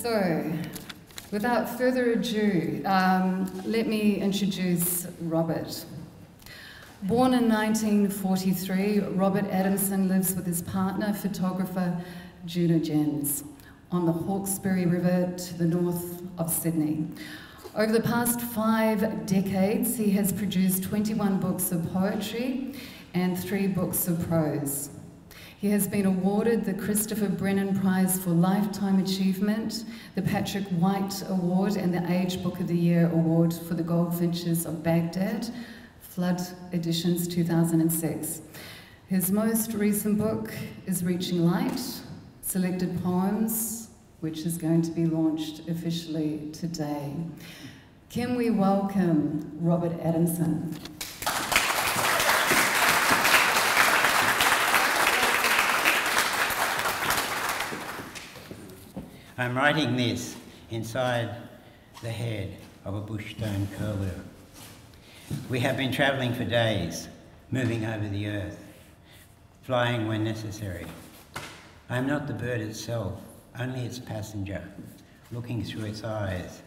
So, without further ado, let me introduce Robert. Born in 1943, Robert Adamson lives with his partner, photographer Juno on the Hawkesbury River to the north of Sydney. Over the past 5 decades, he has produced 21 books of poetry and 3 books of prose. He has been awarded the Christopher Brennan Prize for Lifetime Achievement, the Patrick White Award, and the Age Book of the Year Award for the Goldfinches of Baghdad, Flood Editions 2006. His most recent book is Reaching Light, Selected Poems, which is going to be launched officially today. Can we welcome Robert Adamson? I'm writing this inside the head of a bush stone curlew. We have been travelling for days, moving over the earth, flying when necessary. I am not the bird itself, only its passenger, looking through its eyes.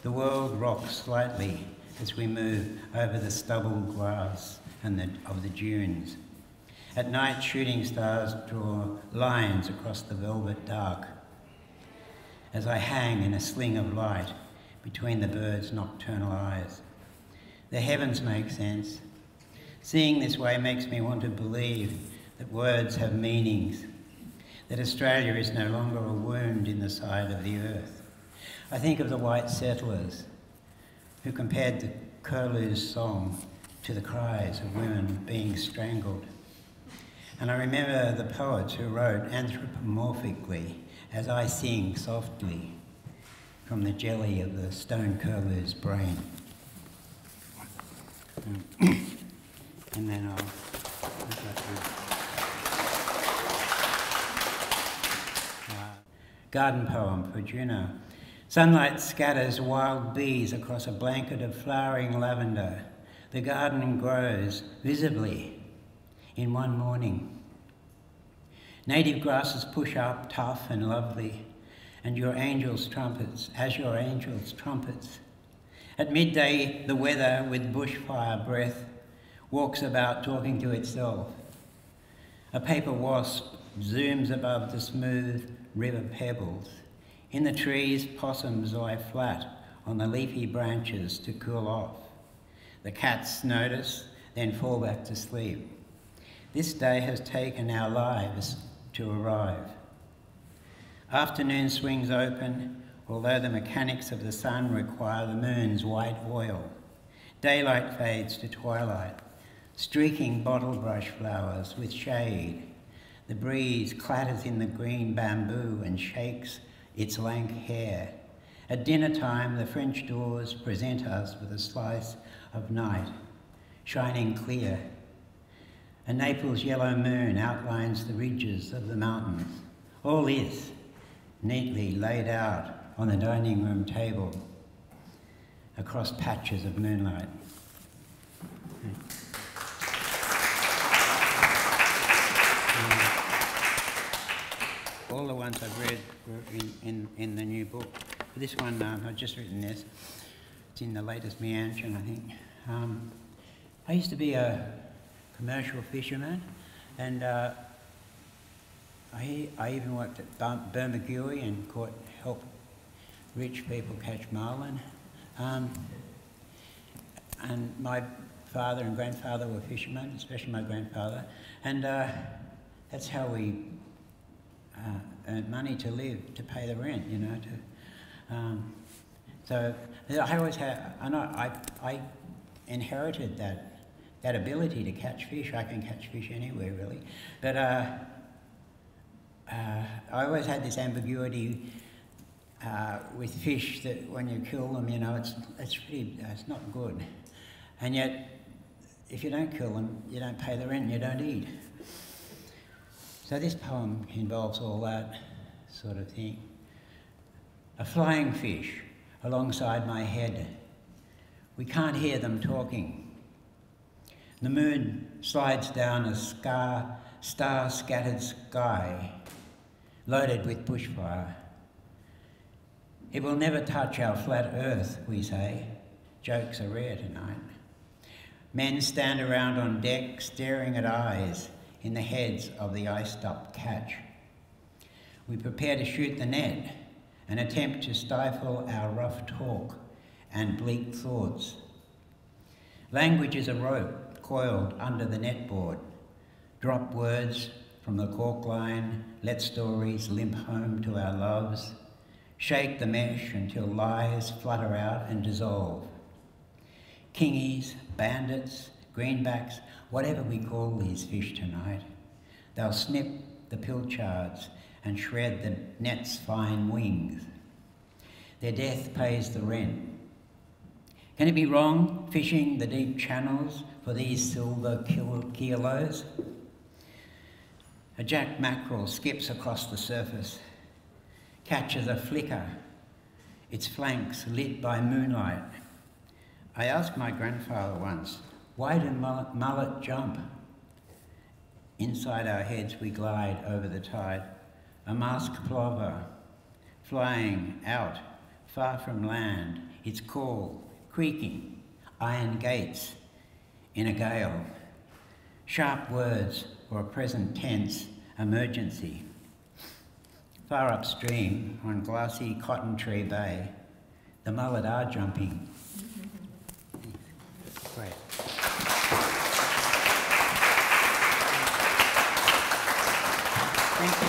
The world rocks slightly as we move over the stubble grass of the dunes. At night, shooting stars draw lines across the velvet dark as I hang in a sling of light between the bird's nocturnal eyes. The heavens make sense. Seeing this way makes me want to believe that words have meanings, that Australia is no longer a wound in the side of the earth. I think of the white settlers who compared the curlew's song to the cries of women being strangled. And I remember the poets who wrote anthropomorphically as I sing softly from the jelly of the stone curlew's brain. And then I'll... Garden poem for Juno. Sunlight scatters wild bees across a blanket of flowering lavender. The garden grows visibly in one morning. Native grasses push up, tough and lovely, and your angels trumpets, as your angels trumpets. At midday, the weather with bushfire breath walks about talking to itself. A paper wasp zooms above the smooth river pebbles. In the trees, possums lie flat on the leafy branches to cool off. The cats notice, then fall back to sleep. This day has taken our lives to arrive. Afternoon swings open, although the mechanics of the sun require the moon's white oil. Daylight fades to twilight, streaking bottle brush flowers with shade. The breeze clatters in the green bamboo and shakes its lank hair. At dinner time, the French doors present us with a slice of night, shining clear. A Naples yellow moon outlines the ridges of the mountains. All this neatly laid out on the dining room table across patches of moonlight. All the ones I've read were in the new book. For this one, I've just written this. It's in the latest Meandrin, I think. I used to be a commercial fisherman, and I even worked at Bermagui and helped rich people catch marlin. And my father and grandfather were fishermen, especially my grandfather, and that's how we earned money to live, to pay the rent, you know. So I always had, and I inherited that ability to catch fish. I can catch fish anywhere, really. But I always had this ambiguity with fish that when you kill them, you know, it's not good. And yet, if you don't kill them, you don't pay the rent and you don't eat. So this poem involves all that sort of thing. A flying fish alongside my head. We can't hear them talking. The moon slides down a star-scattered sky, loaded with bushfire. It will never touch our flat earth, we say. Jokes are rare tonight. Men stand around on deck staring at eyes in the heads of the iced-up catch. We prepare to shoot the net and attempt to stifle our rough talk and bleak thoughts. Language is a rope coiled under the netboard. Drop words from the cork line, let stories limp home to our loves. Shake the mesh until lies flutter out and dissolve. Kingies, bandits, greenbacks, whatever we call these fish tonight, they'll snip the pilchards and shred the net's fine wings. Their death pays the rent. Can it be wrong fishing the deep channels for these silver kilos? A jack mackerel skips across the surface, catches a flicker, its flanks lit by moonlight. I asked my grandfather once, why do mullet jump? Inside our heads we glide over the tide, a masked plover, flying out, far from land, its call creaking, iron gates in a gale, sharp words for a present tense emergency. Far upstream, on glassy Cotton Tree Bay, the mullet are jumping. Great. Thank you.